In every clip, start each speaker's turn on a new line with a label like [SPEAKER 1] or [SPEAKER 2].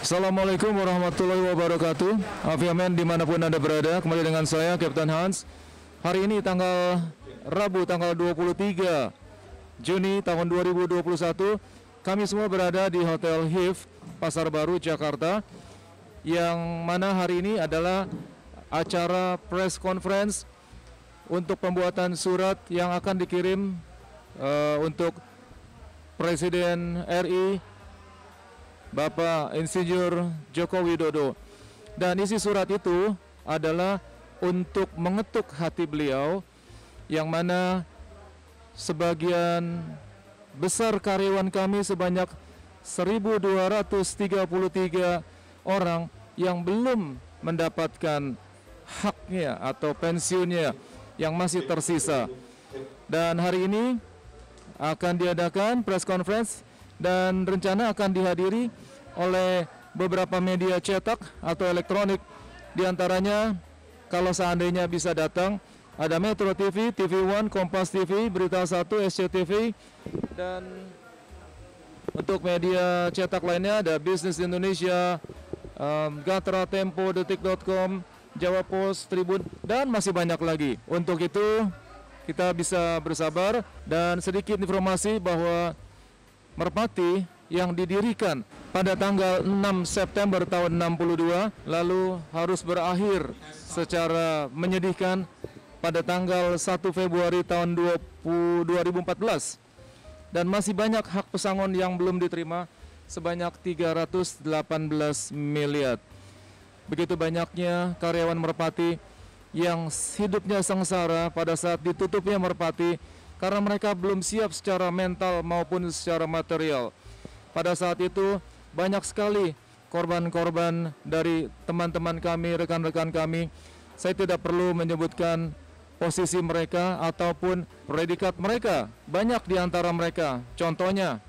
[SPEAKER 1] Assalamualaikum warahmatullahi wabarakatuh. Afiamen dimanapun Anda berada, kembali dengan saya Kapten Hans. Hari ini tanggal Rabu tanggal 23 Juni tahun 2021, kami semua berada di Hotel Hif Pasar Baru Jakarta, yang mana hari ini adalah acara press conference untuk pembuatan surat yang akan dikirim untuk Presiden RI Bapak Insinyur Joko Widodo. Dan isi surat itu adalah untuk mengetuk hati beliau, yang mana sebagian besar karyawan kami sebanyak 1.233 orang yang belum mendapatkan haknya atau pensiunnya yang masih tersisa. Dan hari ini akan diadakan press conference dan rencana akan dihadiri oleh beberapa media cetak atau elektronik. Di antaranya, kalau seandainya bisa datang, ada Metro TV, TV One, Kompas TV, Berita 1, SCTV, dan untuk media cetak lainnya ada Bisnis Indonesia, Gatra, Tempo, Detik.com, Jawa Post, Tribun, dan masih banyak lagi. Untuk itu, kita bisa bersabar. Dan sedikit informasi bahwa Merpati yang didirikan pada tanggal 6 September tahun 62 lalu harus berakhir secara menyedihkan pada tanggal 1 Februari tahun 2014, dan masih banyak hak pesangon yang belum diterima sebanyak 318 miliar. Begitu banyaknya karyawan Merpati yang hidupnya sengsara pada saat ditutupnya Merpati karena mereka belum siap secara mental maupun secara material. Pada saat itu banyak sekali korban-korban dari teman-teman kami, rekan-rekan kami. Saya tidak perlu menyebutkan posisi mereka ataupun predikat mereka. Banyak di antara mereka. Contohnya,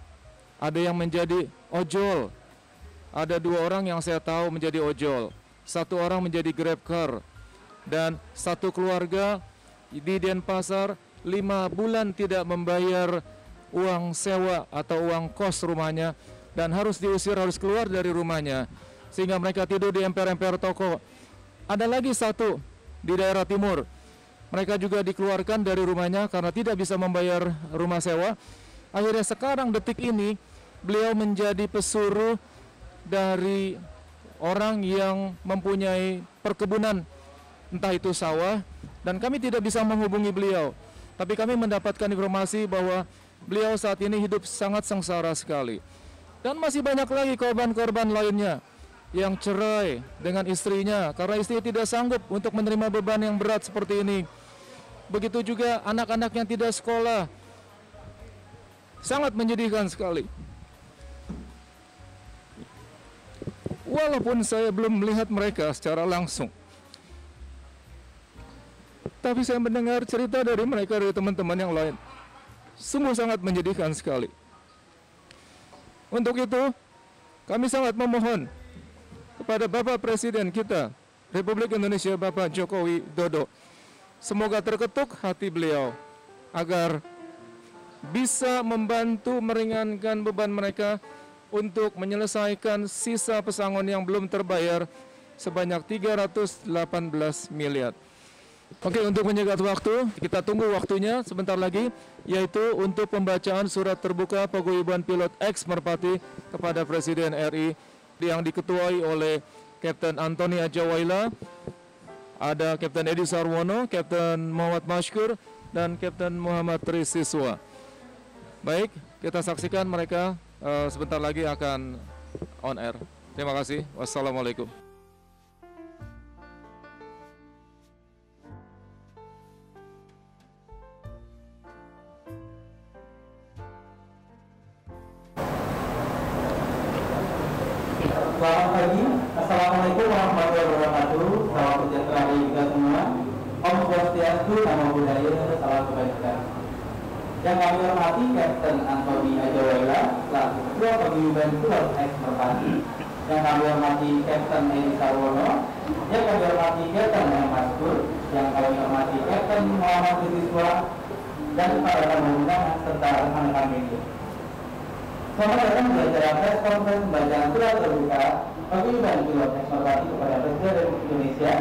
[SPEAKER 1] ada yang menjadi ojol. Ada 2 orang yang saya tahu menjadi ojol. 1 orang menjadi grab car. Dan 1 keluarga di Denpasar 5 bulan tidak membayar uang sewa atau uang kos rumahnya, dan harus diusir, harus keluar dari rumahnya, sehingga mereka tidur di emper-emper toko. Ada lagi 1 di daerah timur, mereka juga dikeluarkan dari rumahnya karena tidak bisa membayar rumah sewa. Akhirnya sekarang detik ini beliau menjadi pesuruh dari orang yang mempunyai perkebunan, entah itu sawah, dan kami tidak bisa menghubungi beliau. Tapi kami mendapatkan informasi bahwa beliau saat ini hidup sangat sengsara sekali. Dan masih banyak lagi korban-korban lainnya yang cerai dengan istrinya karena istri tidak sanggup untuk menerima beban yang berat seperti ini. Begitu juga anak-anak yang tidak sekolah. Sangat menyedihkan sekali. Walaupun saya belum melihat mereka secara langsung, tapi saya mendengar cerita dari mereka, dari teman-teman yang lain. Semua sangat menyedihkan sekali. Untuk itu, kami sangat memohon kepada Bapak Presiden kita, Republik Indonesia Bapak Joko Widodo, semoga terketuk hati beliau agar bisa membantu meringankan beban mereka untuk menyelesaikan sisa pesangon yang belum terbayar sebanyak 318 miliar. Oke, untuk menyingkat waktu, kita tunggu waktunya sebentar lagi, yaitu untuk pembacaan surat terbuka paguyuban pilot ex Merpati kepada Presiden RI yang diketuai oleh Kapten Antoni Ajawaila, ada Kapten Edi Sarwono, Kapten Muhammad Mashkur, dan Kapten Muhammad Trisiswa. Baik, kita saksikan mereka sebentar lagi akan on air. Terima kasih. Wassalamualaikum.
[SPEAKER 2] Selamat pagi, Assalamualaikum warahmatullahi wabarakatuh. Salam sejahtera bagi kita semua. Om Swastiastu, Namo Buddhaya, salam kebajikan. Yang kami hormati Kapten Antoni Ajawaila, selaku Ketua Paguyuban Pilot ex Merpati. Yang kami hormati Kapten Edi Sarwono. Yang kami hormati Kapten Muhammad Mashkur. Yang kami hormati Kapten Muhammad Trisiswa. Dan para tamu undangan serta rekan-rekan media. Selamat datang di acara press conference pembacaan surat terbuka paguyuban pilot X Merpati kepada Presiden Republik Indonesia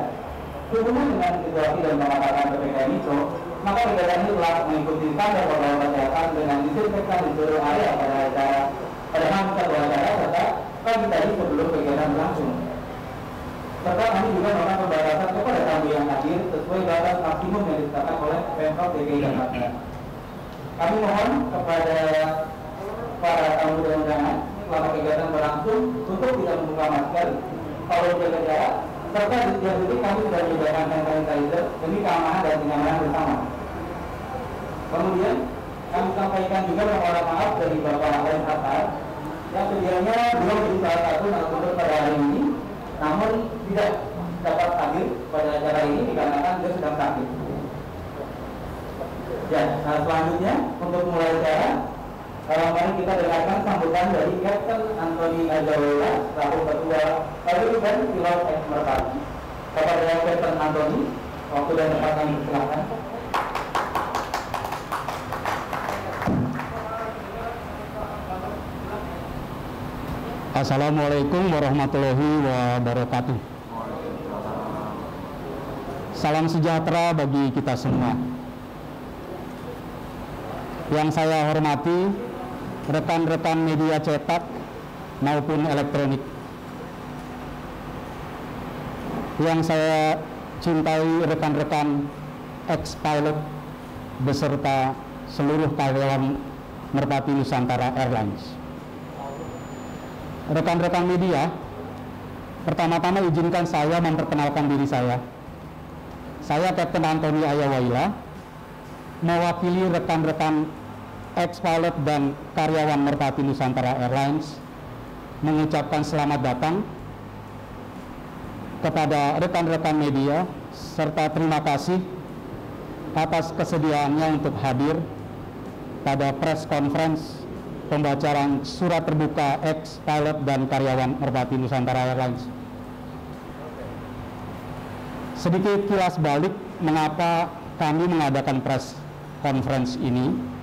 [SPEAKER 2] sehubungan dengan situasi dan pengetatan PPKM Mikro, maka kegiatan ini telah mengikuti standar protokol kesehatan dengan disinfektan di seluruh area pada satu acara serta pagi tadi sebelum kegiatan berlangsung. Serta kami juga melakukan pembatasan kepada tamu yang hadir sesuai batas maksimum yang ditetapkan oleh Pemprov DKI Jakarta. Kami mohon kepada para tamu dan undangan selama kegiatan berlangsung untuk tidak membuka masker, kalau jaga jarak, serta di setiap titik kami sudah menyediakan hand sanitizer demi keamanan dan kenyamanan bersama. Kemudian kami sampaikan juga permohonan maaf dari Bapak Alan Hatta yang sedianya belum jadi salah satu narasumber pada hari ini, namun tidak dapat hadir pada acara ini dikarenakan dia sedang sakit. Ya, selanjutnya untuk mulai acara, mari kita dengarkan sambutan dari Kapten Antoni Ajawala selaku Ketua Paguyuban Pilot X Merpati. Kepada Kapten Antoni, waktu dan tempat kami silakan.
[SPEAKER 3] Assalamualaikum warahmatullahi wabarakatuh. Salam sejahtera bagi kita semua. Yang saya hormati rekan-rekan media cetak maupun elektronik. Yang saya cintai rekan-rekan ex-pilot beserta seluruh karyawan Merpati Nusantara Airlines. Rekan-rekan media, pertama-tama izinkan saya memperkenalkan diri saya. Saya Kapten Antoni Ayawaila, mewakili rekan-rekan ex-pilot dan karyawan Merpati Nusantara Airlines mengucapkan selamat datang kepada rekan-rekan media serta terima kasih atas kesediaannya untuk hadir pada press conference pembacaan surat terbuka ex-pilot dan karyawan Merpati Nusantara Airlines. Sedikit kilas balik mengapa kami mengadakan press conference ini.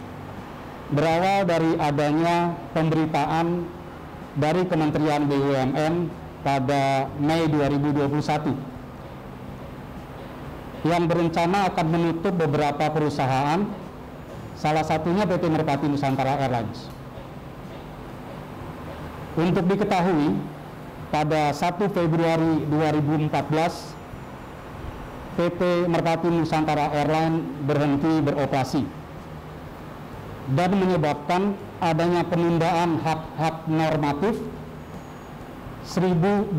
[SPEAKER 3] Berawal dari adanya pemberitaan dari Kementerian BUMN pada Mei 2021 yang berencana akan menutup beberapa perusahaan, salah satunya PT Merpati Nusantara Airlines. Untuk diketahui, pada 1 Februari 2014, PT Merpati Nusantara Airlines berhenti beroperasi dan menyebabkan adanya penundaan hak-hak normatif 1.233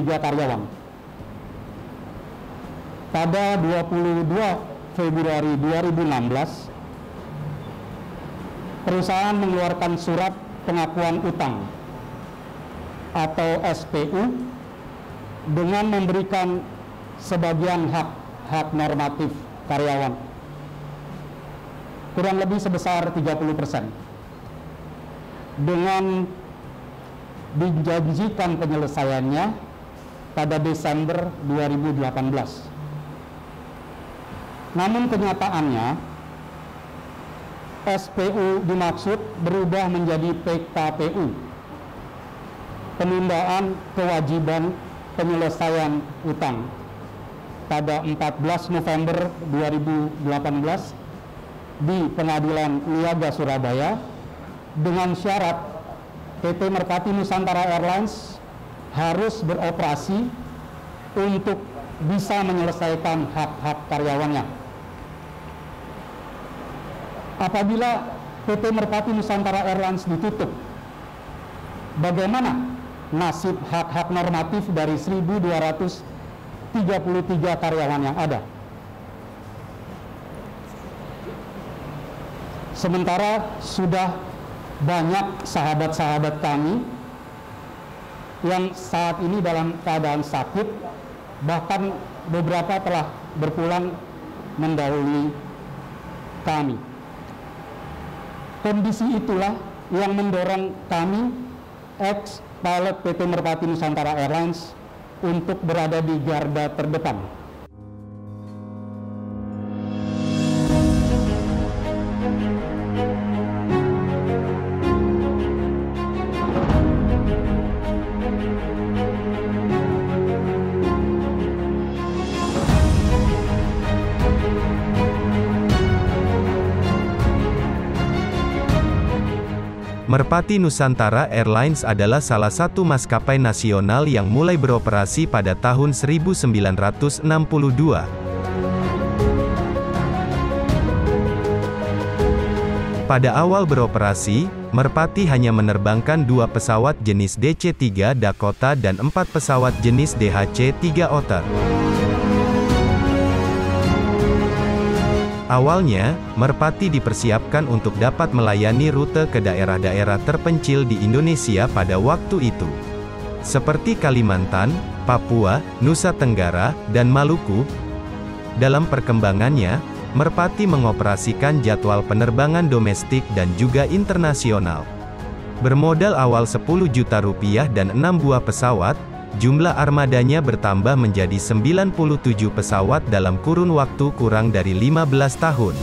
[SPEAKER 3] karyawan. Pada 22 Februari 2016, perusahaan mengeluarkan surat pengakuan utang atau SPU dengan memberikan sebagian hak normatif karyawan kurang lebih sebesar 30% dengan dijanjikan penyelesaiannya pada Desember 2018. Namun kenyataannya SPU dimaksud berubah menjadi PKPU, penundaan kewajiban penyelesaian utang, pada 14 November 2018 di Pengadilan Niaga Surabaya dengan syarat PT Merpati Nusantara Airlines harus beroperasi untuk bisa menyelesaikan hak-hak karyawannya. Apabila PT Merpati Nusantara Airlines ditutup, bagaimana nasib hak-hak normatif dari 1.233 karyawan yang ada? Sementara sudah banyak sahabat-sahabat kami yang saat ini dalam keadaan sakit, bahkan beberapa telah berpulang mendahului kami. Kondisi itulah yang mendorong kami, ex-pilot PT Merpati Nusantara Airlines, untuk berada di garda terdepan.
[SPEAKER 4] Merpati Nusantara Airlines adalah salah satu maskapai nasional yang mulai beroperasi pada tahun 1962. Pada awal beroperasi, Merpati hanya menerbangkan 2 pesawat jenis DC-3 Dakota dan 4 pesawat jenis DHC-3 Otter. Awalnya, Merpati dipersiapkan untuk dapat melayani rute ke daerah-daerah terpencil di Indonesia pada waktu itu, seperti Kalimantan, Papua, Nusa Tenggara, dan Maluku. Dalam perkembangannya, Merpati mengoperasikan jadwal penerbangan domestik dan juga internasional. Bermodal awal 10 juta rupiah dan 6 buah pesawat, jumlah armadanya bertambah menjadi 97 pesawat dalam kurun waktu kurang dari 15 tahun.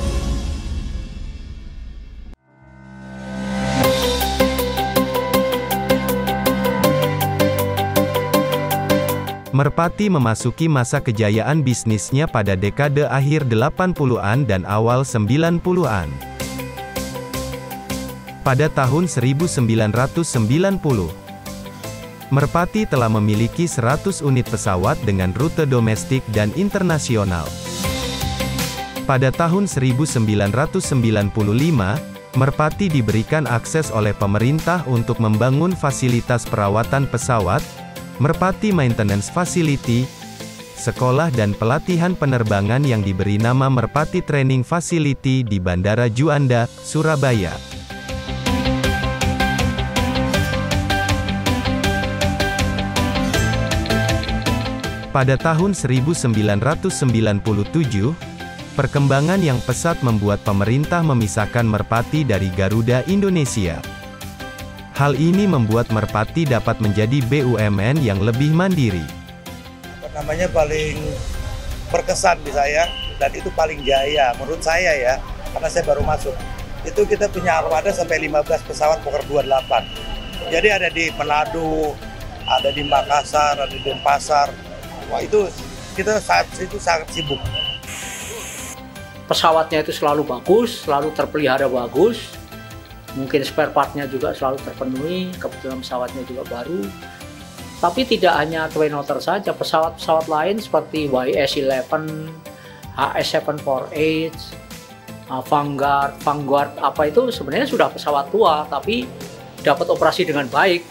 [SPEAKER 4] Merpati memasuki masa kejayaan bisnisnya pada dekade akhir 80-an dan awal 90-an. Pada tahun 1990, Merpati telah memiliki 100 unit pesawat dengan rute domestik dan internasional. Pada tahun 1995, Merpati diberikan akses oleh pemerintah untuk membangun fasilitas perawatan pesawat, Merpati Maintenance Facility, sekolah dan pelatihan penerbangan yang diberi nama Merpati Training Facility di Bandara Juanda, Surabaya. Pada tahun 1997, perkembangan yang pesat membuat pemerintah memisahkan Merpati dari Garuda Indonesia. Hal ini membuat Merpati dapat menjadi BUMN yang lebih mandiri.
[SPEAKER 5] Paling berkesan di saya, dan itu paling jaya menurut saya ya, karena saya baru masuk. Itu kita punya armada sampai 15 pesawat Fokker 28. Jadi ada di Manado, ada di Makassar, ada di Denpasar. Wah, itu kita saat itu sangat sibuk.
[SPEAKER 6] Pesawatnya itu selalu bagus, selalu terpelihara bagus. Mungkin spare part-nya juga selalu terpenuhi, kebetulan pesawatnya juga baru. Tapi tidak hanya Twin Otter saja, pesawat-pesawat lain seperti YS-11, HS-748, Vanguard apa itu sebenarnya sudah pesawat tua, tapi dapat operasi dengan baik.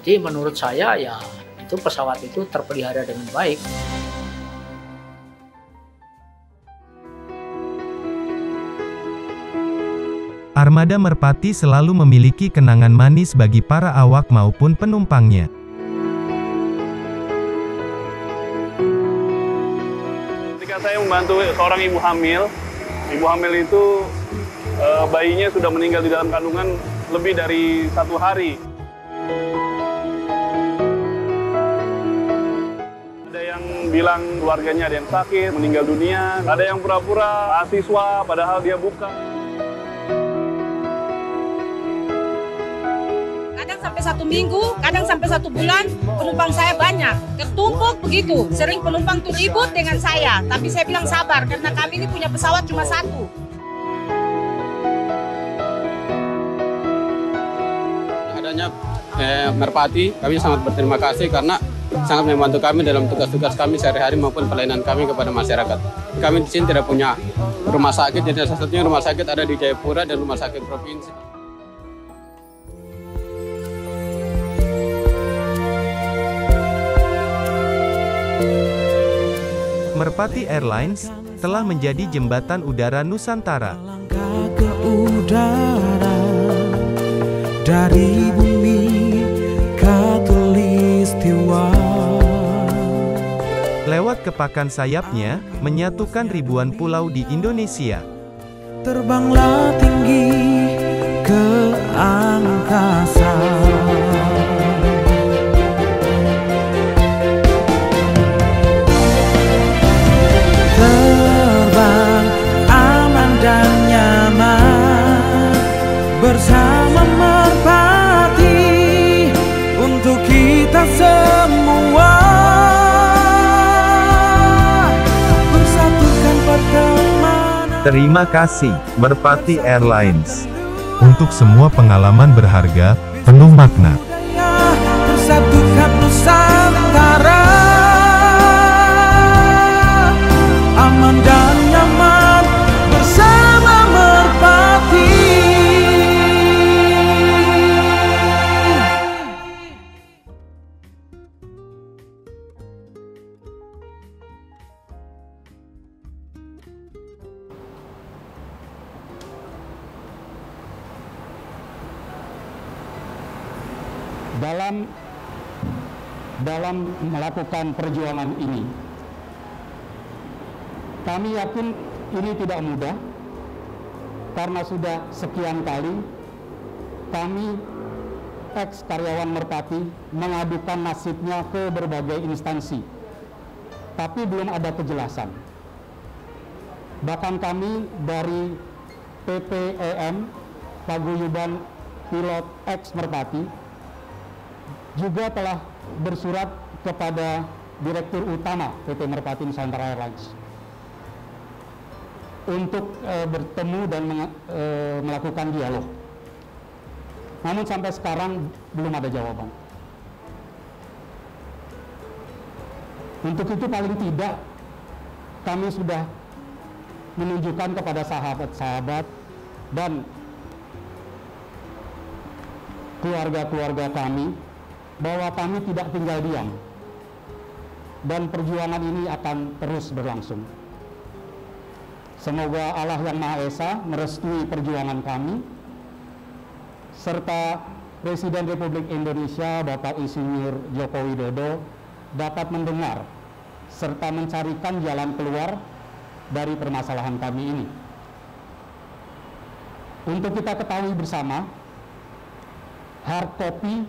[SPEAKER 6] Jadi menurut saya ya, itu pesawat itu terpelihara dengan baik.
[SPEAKER 4] Armada Merpati selalu memiliki kenangan manis bagi para awak maupun penumpangnya.
[SPEAKER 7] Ketika saya membantu seorang ibu hamil itu bayinya sudah meninggal di dalam kandungan lebih dari 1 hari. Ada yang bilang keluarganya ada yang sakit, meninggal dunia, ada yang pura-pura mahasiswa padahal dia bukan.
[SPEAKER 8] Kadang sampai 1 minggu, kadang sampai 1 bulan, penumpang saya banyak. Ketumpuk begitu, sering penumpang tuh ribut dengan saya. Tapi saya bilang sabar, karena kami ini punya pesawat cuma 1.
[SPEAKER 9] Adanya Merpati, kami sangat berterima kasih karena sangat membantu kami dalam tugas-tugas kami sehari-hari maupun pelayanan kami kepada masyarakat. Kami di sini tidak punya rumah sakit, jadi salah satunya rumah sakit ada di Jayapura dan rumah sakit provinsi.
[SPEAKER 4] Merpati Airlines telah menjadi jembatan udara Nusantara.
[SPEAKER 10] Ke udara dari bumi khatulistiwa.
[SPEAKER 4] Lewat kepakan sayapnya, menyatukan ribuan pulau di Indonesia.
[SPEAKER 10] Terbanglah tinggi ke angkasa. Bersama Merpati untuk kita semua, bersatukan pertemanan.
[SPEAKER 4] Terima kasih, Merpati Airlines. untuk semua pengalaman berharga, penuh makna.
[SPEAKER 10] Persatukan Nusantara, aman dan nyaman bersama Merpati.
[SPEAKER 3] Dalam melakukan perjuangan ini, kami yakin ini tidak mudah, karena sudah sekian kali kami ex-karyawan Merpati mengadukan nasibnya ke berbagai instansi, tapi belum ada kejelasan. Bahkan kami dari PPEM, Paguyuban Pilot ex-Merpati, juga telah bersurat kepada Direktur Utama PT Merpati Nusantara Airlines untuk bertemu dan melakukan dialog. Namun sampai sekarang belum ada jawaban. Untuk itu paling tidak kami sudah menunjukkan kepada sahabat-sahabat dan keluarga-keluarga kami bahwa kami tidak tinggal diam dan perjuangan ini akan terus berlangsung. Semoga Allah yang Maha Esa merestui perjuangan kami, serta Presiden Republik Indonesia Bapak Insinyur Joko Widodo dapat mendengar serta mencarikan jalan keluar dari permasalahan kami ini. Untuk kita ketahui bersama, hard copy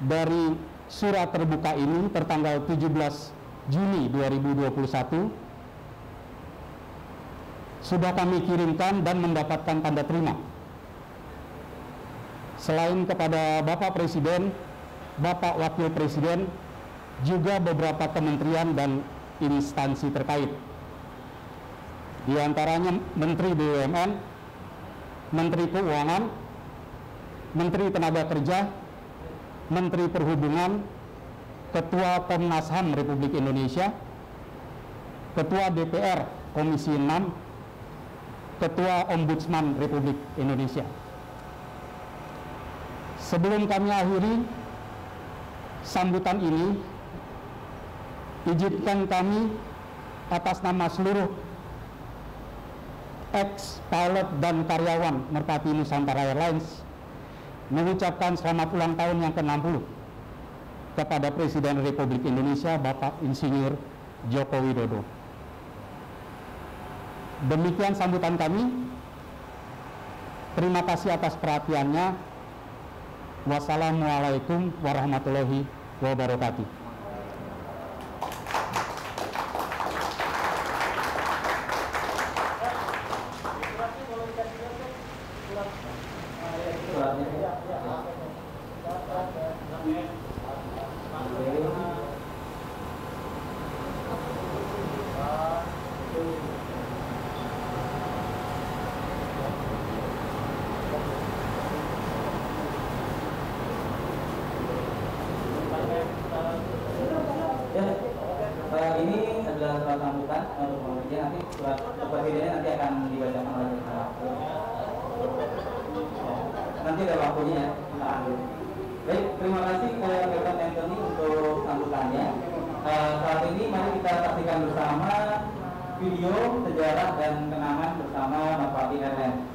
[SPEAKER 3] dari surat terbuka ini tertanggal 17 Juni 2021 sudah kami kirimkan dan mendapatkan tanda terima. Selain kepada Bapak Presiden, Bapak Wakil Presiden, juga beberapa kementerian dan instansi terkait. Di antaranya Menteri BUMN, Menteri Keuangan, Menteri Tenaga Kerja, Menteri Perhubungan, Ketua Komnas HAM Republik Indonesia, Ketua DPR Komisi 6, Ketua Ombudsman Republik Indonesia. Sebelum kami akhiri sambutan ini, izinkan kami atas nama seluruh ex-pilot dan karyawan Merpati Nusantara Airlines mengucapkan selamat ulang tahun yang ke-60 kepada Presiden Republik Indonesia Bapak Insinyur Joko Widodo. Demikian sambutan kami. Terima kasih atas perhatiannya. Wassalamualaikum warahmatullahi wabarakatuh.
[SPEAKER 2] Ini adalah surat sambutan untuk pengertian, nanti surat presidennya nanti akan dibacakan oleh nanti ada waktunya ya, kita ambil. Baik, terima kasih ke Captain Anthony untuk sambutannya. Saat ini mari kita saksikan bersama video sejarah dan kenangan bersama Merpati Airlines.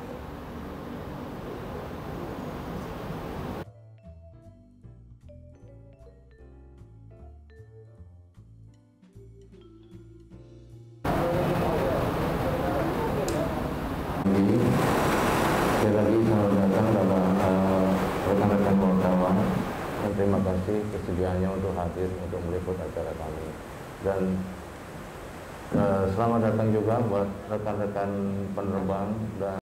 [SPEAKER 11] Sekali lagi selamat datang dalam rekan-rekan wartawan, dan terima kasih kesediaannya untuk hadir untuk meliput acara kami, dan selamat datang juga buat rekan-rekan penerbang dan